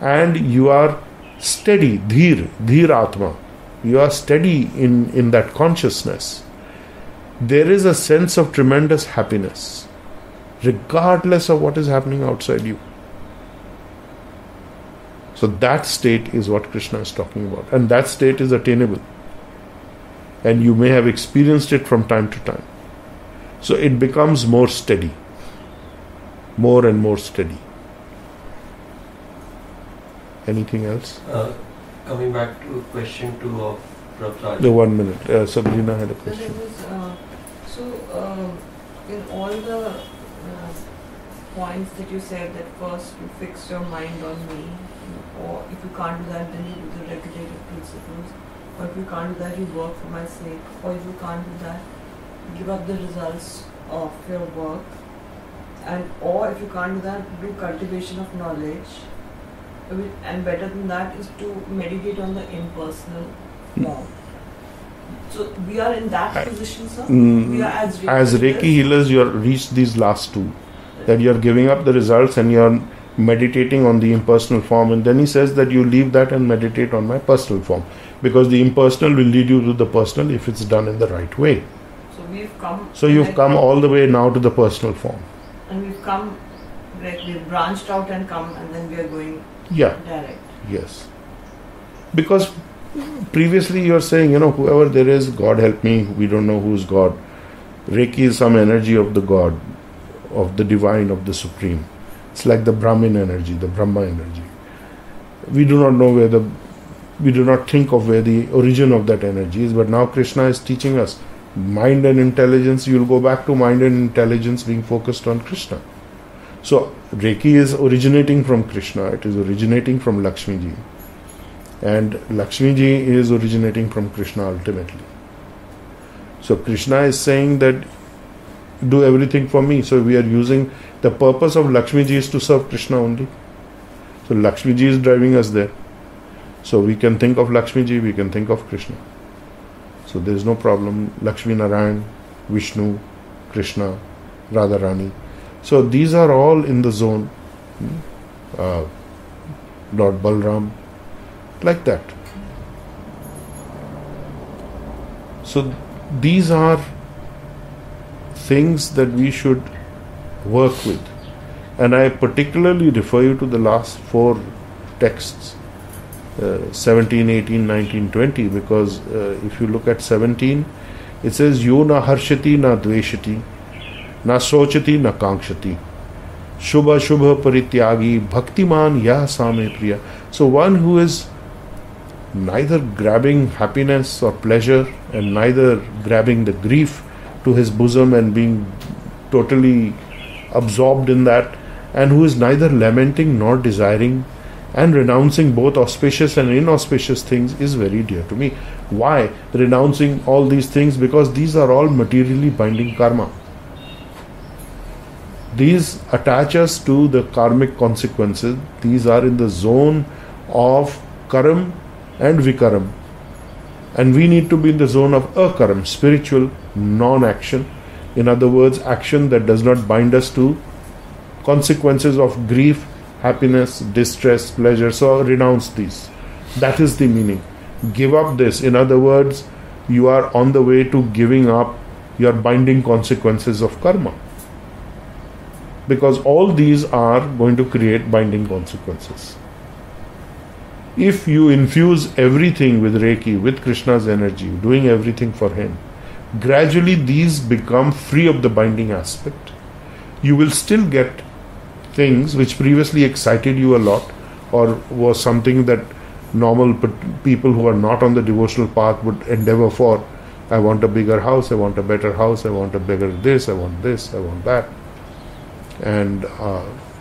and you are steady, dhir atma, you are steady in that consciousness, there is a sense of tremendous happiness, regardless of what is happening outside you. So that state is what Krishna is talking about, and that state is attainable. And you may have experienced it from time to time. So it becomes more steady, more and more steady. Anything else? Coming back to question 2 of Prabhupada. The 1 minute. Sabrina had a question. In all the points that you said, that first you fix your mind on me, or if you can't do that, then you do the regulative principles, or if you can't do that, you work for my sake, or if you can't do that, give up the results of your work, and or if you can't do that, do cultivation of knowledge, and better than that is to meditate on the impersonal form. So we are in that position, sir. We are as Reiki healers, you have reached these last two, that you are giving up the results and you are meditating on the impersonal form, and then he says that you leave that and meditate on my personal form, because the impersonal will lead you to the personal if it's done in the right way. So we've come. So you've come all the way now to the personal form. And we've come, like we've branched out and come, and then we are going direct. Yes. Because previously you are saying, whoever there is, God help me, we don't know who's God. Reiki is some energy of the God, of the divine, of the supreme. It's like the Brahmin energy, the Brahma energy. We do not know we do not think of where the origin of that energy is, but now Krishna is teaching us mind and intelligence. You'll go back to mind and intelligence being focused on Krishna. So Reiki is originating from Krishna, it is originating from Lakshmi Ji. And Lakshmi Ji is originating from Krishna ultimately. So Krishna is saying that do everything for me. So we are using the purpose of Lakshmi Ji is to serve Krishna only. So Lakshmi Ji is driving us there. So we can think of Lakshmi Ji, we can think of Krishna. So there is no problem. Lakshmi Narayan, Vishnu, Krishna, Radharani. So these are all in the zone. Lord Balram, like that. So these are things that we should work with. And I particularly refer you to the last four texts, 17, 18, 19, 20, because if you look at 17, it says, Yo na harshati na dveshati, na sochati na kankshati, shubha shubha parityagi, bhaktiman yah same priya. So one who is neither grabbing happiness or pleasure and neither grabbing the grief to his bosom and being totally absorbed in that, and who is neither lamenting nor desiring and renouncing both auspicious and inauspicious things, is very dear to me. Why renouncing all these things? Because these are all materially binding karma. These attach us to the karmic consequences. These are in the zone of karam and vikaram. And we need to be in the zone of akaram, spiritual non-action. In other words, action that does not bind us to consequences of grief, happiness, distress, pleasure. So renounce these. That is the meaning. Give up this. In other words, you are on the way to giving up your binding consequences of karma. Because all these are going to create binding consequences. If you infuse everything with Reiki, with Krishna's energy, doing everything for him, gradually these become free of the binding aspect. You will still get things which previously excited you a lot, or was something that normal people who are not on the devotional path would endeavor for. I want a bigger house, I want a better house, I want a bigger this, I want that. And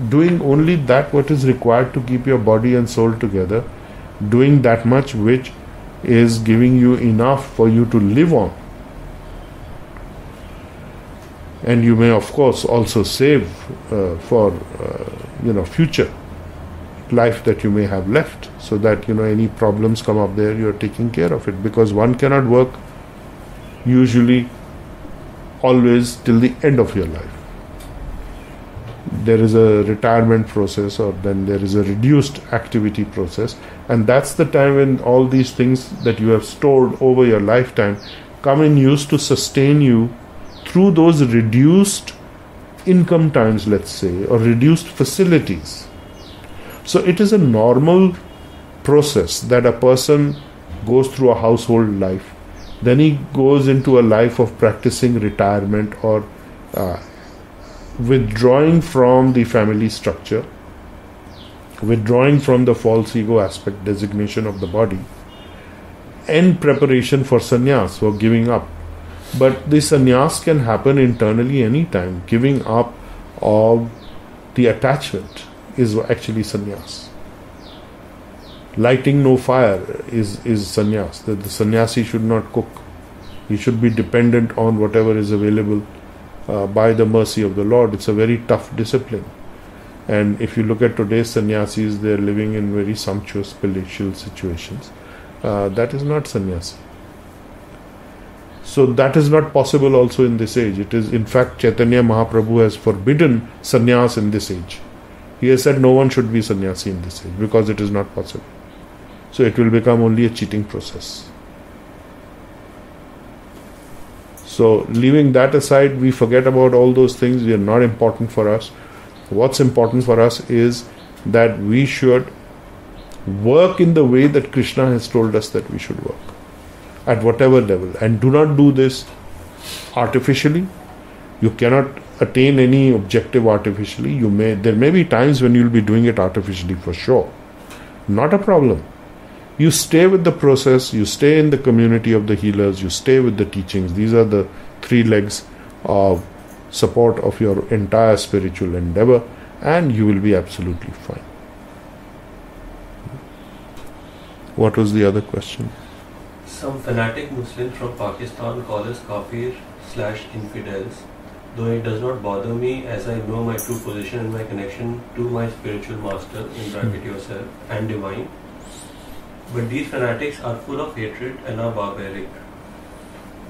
doing only that what is required to keep your body and soul together, doing that much which is giving you enough for you to live on. And you may of course also save for future life that you may have left, so that any problems come up there, you are taking care of it, because one cannot work usually always till the end of your life. There is a retirement process, or then there is a reduced activity process, and that's the time when all these things that you have stored over your lifetime come in use to sustain you through those reduced income times, let's say, or reduced facilities. So it is a normal process that a person goes through a household life, then he goes into a life of practicing retirement or withdrawing from the family structure, withdrawing from the false ego aspect designation of the body, in preparation for sannyas, for giving up. But the sannyas can happen internally anytime. Giving up of the attachment is actually sannyas. Lighting no fire is sannyas. That the sannyasi should not cook. He should be dependent on whatever is available by the mercy of the Lord. It's a very tough discipline. And if you look at today's sannyasis, they are living in very sumptuous, palatial situations. That is not sannyasi. So that is not possible also in this age. It is, in fact, Chaitanya Mahaprabhu has forbidden sannyas in this age. He has said no one should be sannyasi in this age because it is not possible. So it will become only a cheating process. So leaving that aside, we forget about all those things. They are not important for us. What's important for us is that we should work in the way that Krishna has told us that we should work, at whatever level. And do not do this artificially. You cannot attain any objective artificially. There may be times when you will be doing it artificially for sure. Not a problem. You stay with the process, you stay in the community of the healers, you stay with the teachings. These are the three legs of support of your entire spiritual endeavor, and you will be absolutely fine. What was the other question? Some fanatic Muslims from Pakistan call us kafir/infidels, though it does not bother me as I know my true position and my connection to my spiritual master, in bracket yourself, and divine. But these fanatics are full of hatred and are barbaric.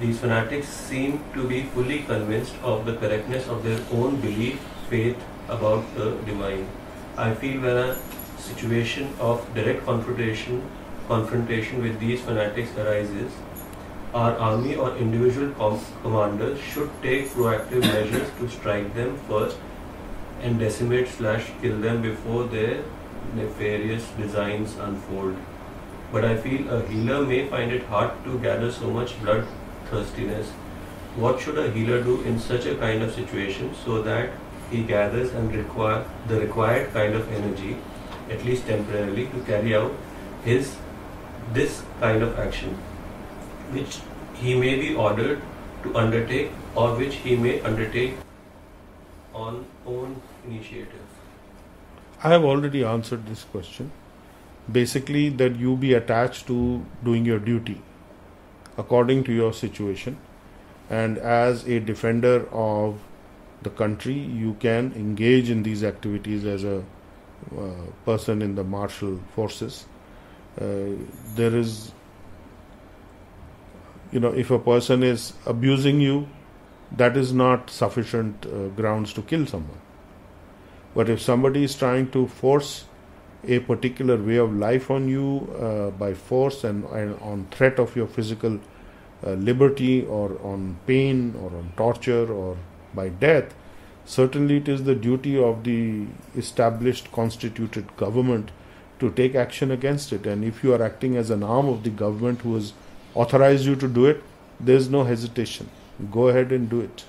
These fanatics seem to be fully convinced of the correctness of their own belief, faith about the divine. I feel when a situation of direct confrontation with these fanatics arises, our army or individual commanders should take proactive measures to strike them first and decimate/kill them before their nefarious designs unfold. But I feel a healer may find it hard to gather so much bloodthirstiness. What should a healer do in such a kind of situation so that he gathers and the required kind of energy, at least temporarily, to carry out this kind of action, which he may be ordered to undertake or which he may undertake on own initiative? I have already answered this question. Basically, that you be attached to doing your duty according to your situation, and as a defender of the country, you can engage in these activities as a person in the martial forces. There is, if a person is abusing you, that is not sufficient grounds to kill someone. But if somebody is trying to force a particular way of life on you by force and on threat of your physical liberty, or on pain, or on torture, or by death, certainly it is the duty of the established constituted government to take action against it. And if you are acting as an arm of the government who has authorized you to do it, there is no hesitation. Go ahead and do it.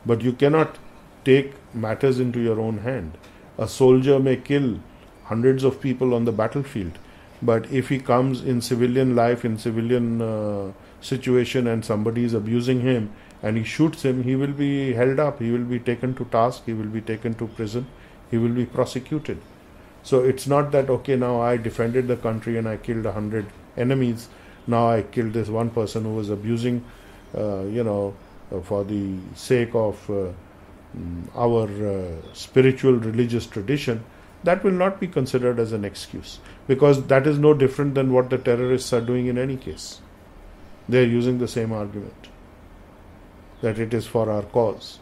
But you cannot take matters into your own hand. A soldier may kill hundreds of people on the battlefield, but if he comes in civilian life, in civilian situation, and somebody is abusing him and he shoots him, he will be held up, he will be taken to task, he will be taken to prison, he will be prosecuted. So it's not that, okay, now I defended the country and I killed 100 enemies, now I killed this one person who was abusing, for the sake of our spiritual religious tradition. That will not be considered as an excuse, because that is no different than what the terrorists are doing in any case. They are using the same argument, that it is for our cause.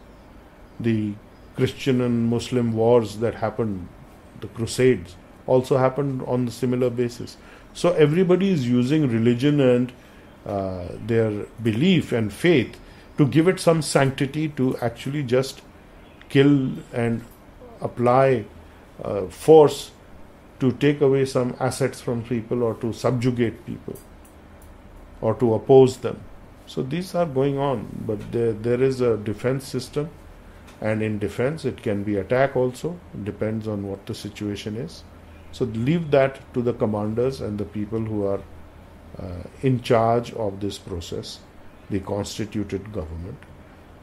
The Christian and Muslim wars that happened, the Crusades, also happened on the similar basis. So everybody is using religion and their belief and faith to give it some sanctity, to actually just kill and apply force to take away some assets from people, or to subjugate people, or to oppose them. So these are going on, but there is a defense system, and in defense it can be attack also, depends on what the situation is. So leave that to the commanders and the people who are in charge of this process, the constituted government,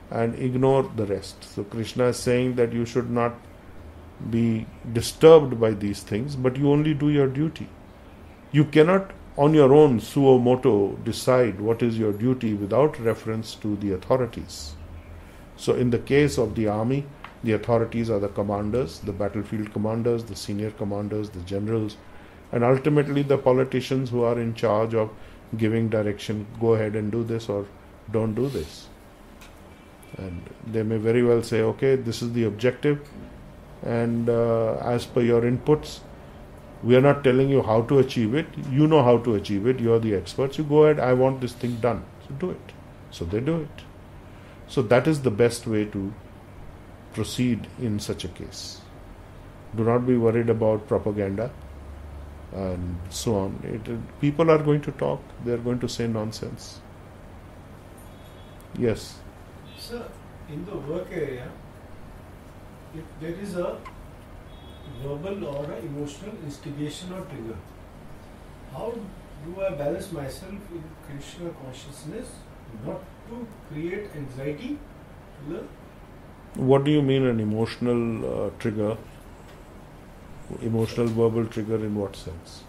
and ignore the rest. So Krishna is saying that you should not be disturbed by these things, but you only do your duty. You cannot on your own suo moto decide what is your duty without reference to the authorities. So in the case of the army, the authorities are the commanders, the battlefield commanders, the senior commanders, the generals, and ultimately the politicians who are in charge of giving direction, go ahead and do this or don't do this. And they may very well say, okay, this is the objective, and as per your inputs, we are not telling you how to achieve it. You know how to achieve it. You are the experts. You go ahead, I want this thing done. So do it. So they do it. So that is the best way to proceed in such a case. Do not be worried about propaganda and so on. People are going to talk. They are going to say nonsense. Yes. Sir, in the work area, if there is a verbal or an emotional instigation or trigger, how do I balance myself in Krishna consciousness not to create anxiety to the... What do you mean an emotional trigger? Emotional verbal trigger in what sense?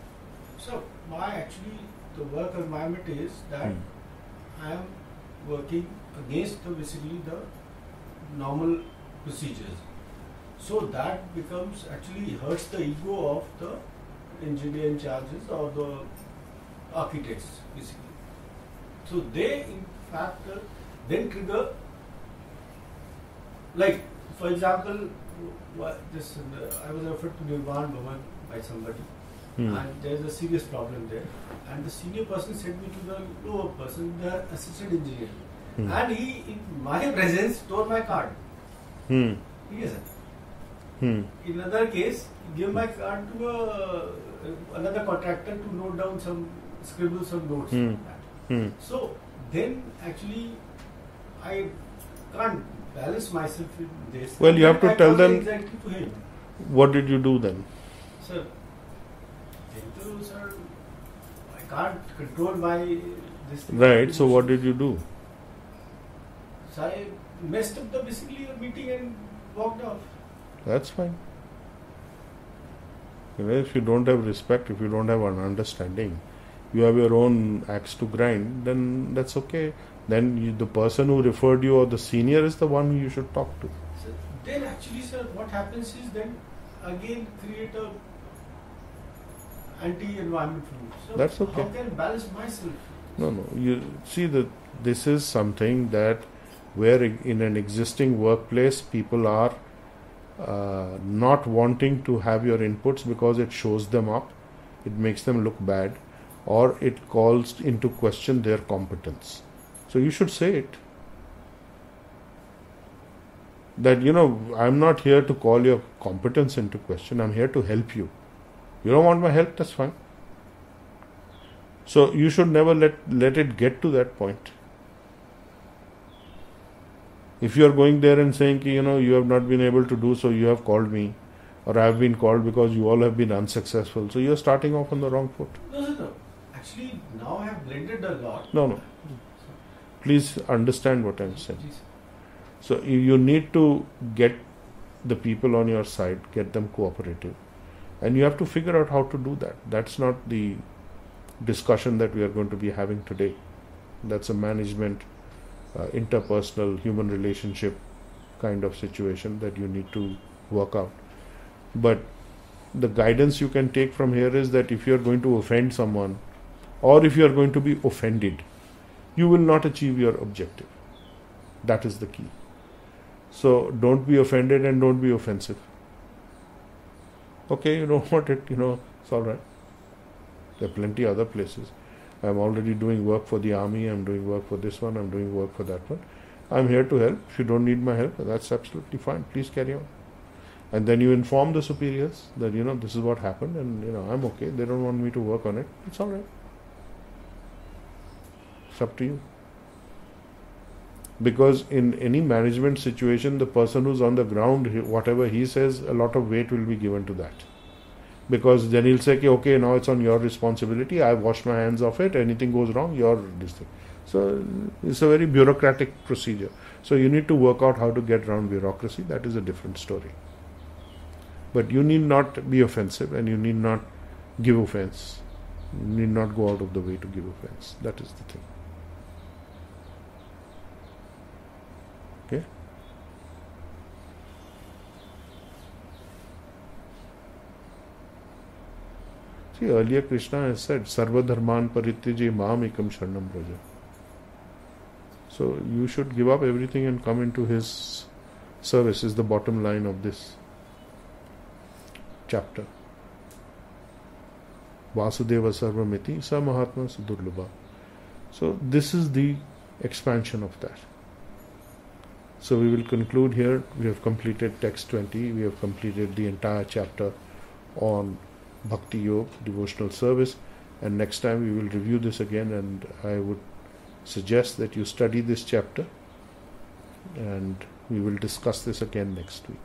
So, the work environment is that I am working against basically the normal procedures. So that becomes actually hurts the ego of the engineer in charges or the architects basically. So they in fact then trigger, like for example, I was referred to Nirvan Bhavan by somebody, and there is a serious problem there, and the senior person sent me to the lower person, the assistant engineer, and he in my presence tore my card. Yes, sir. In another case, give my card to another contractor to note down scribble some notes. So then actually I can't balance myself in this. Well, you have to tell them exactly to him. What did you do then? Sir, I can't control my this thing. Right, so what did you do? So I messed up basically a meeting and walked off. That's fine. If you don't have respect, if you don't have an understanding, you have your own axe to grind, then that's okay. Then the person who referred you or the senior is the one who you should talk to. So then actually, sir, what happens is then again create a anti-environment for me. So that's okay. How can I balance myself? No. You see that this is something that where in an existing workplace people are not wanting to have your inputs because it shows them up, it makes them look bad, or it calls into question their competence. So you should say it. That, I'm not here to call your competence into question, I'm here to help you. You don't want my help, that's fine. So you should never let it get to that point. If you are going there and saying, you have not been able to do so, you have called me, or I have been called because you all have been unsuccessful, so you are starting off on the wrong foot. No. Actually, now I have blended a lot. No. Please understand what I am saying. So you need to get the people on your side, get them cooperative, and you have to figure out how to do that. That's not the discussion that we are going to be having today. That's a management, interpersonal, human relationship kind of situation that you need to work out. But the guidance you can take from here is that if you are going to offend someone, or if you are going to be offended, you will not achieve your objective. That is the key. So don't be offended and don't be offensive. Okay, you don't want it, it's alright. There are plenty other places. I'm already doing work for the army, I'm doing work for this one, I'm doing work for that one. I'm here to help. If you don't need my help, that's absolutely fine. Please carry on. And then you inform the superiors that, this is what happened and, I'm okay. They don't want me to work on it. It's alright. It's up to you. Because in any management situation, the person who's on the ground, whatever he says, a lot of weight will be given to that. Because then he'll say, okay, now it's on your responsibility, I've washed my hands of it, anything goes wrong, you're this thing. So it's a very bureaucratic procedure. So you need to work out how to get around bureaucracy. That is a different story. But you need not be offensive, and you need not give offense. You need not go out of the way to give offense. That is the thing. Okay? See, earlier Krishna has said, Sarva dharman parityaje mam ekam sharanam braja. So you should give up everything and come into his service, is the bottom line of this chapter. Vasudeva sarvamiti sa mahatma sudurlabha. So this is the expansion of that. So we will conclude here. We have completed text 20. We have completed the entire chapter on Bhakti Yoga, devotional service. And next time we will review this again, and I would suggest that you study this chapter, and we will discuss this again next week.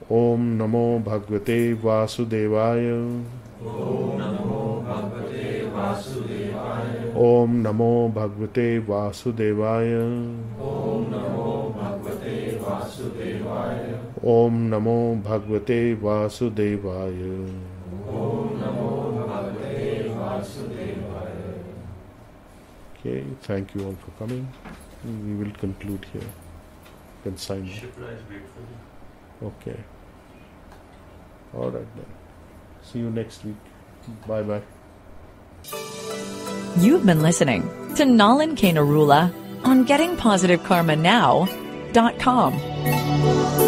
Om Namo Bhagavate Vasudevaya. Om Namo Bhagavate Vasudevaya. Om Namo Bhagavate Vasudevaya. Om Namo Bhagavate Vasudevaya. Om Namo Bhagavate Vasudevaya. Om Namo Bhagavate Vasudevaya. Okay, thank you all for coming. We will conclude here. You can sign off. Shipra is grateful. Okay. All right then. See you next week. Bye bye. You've been listening to Nalin K. Narula on GettingPositiveKarmaNow.com.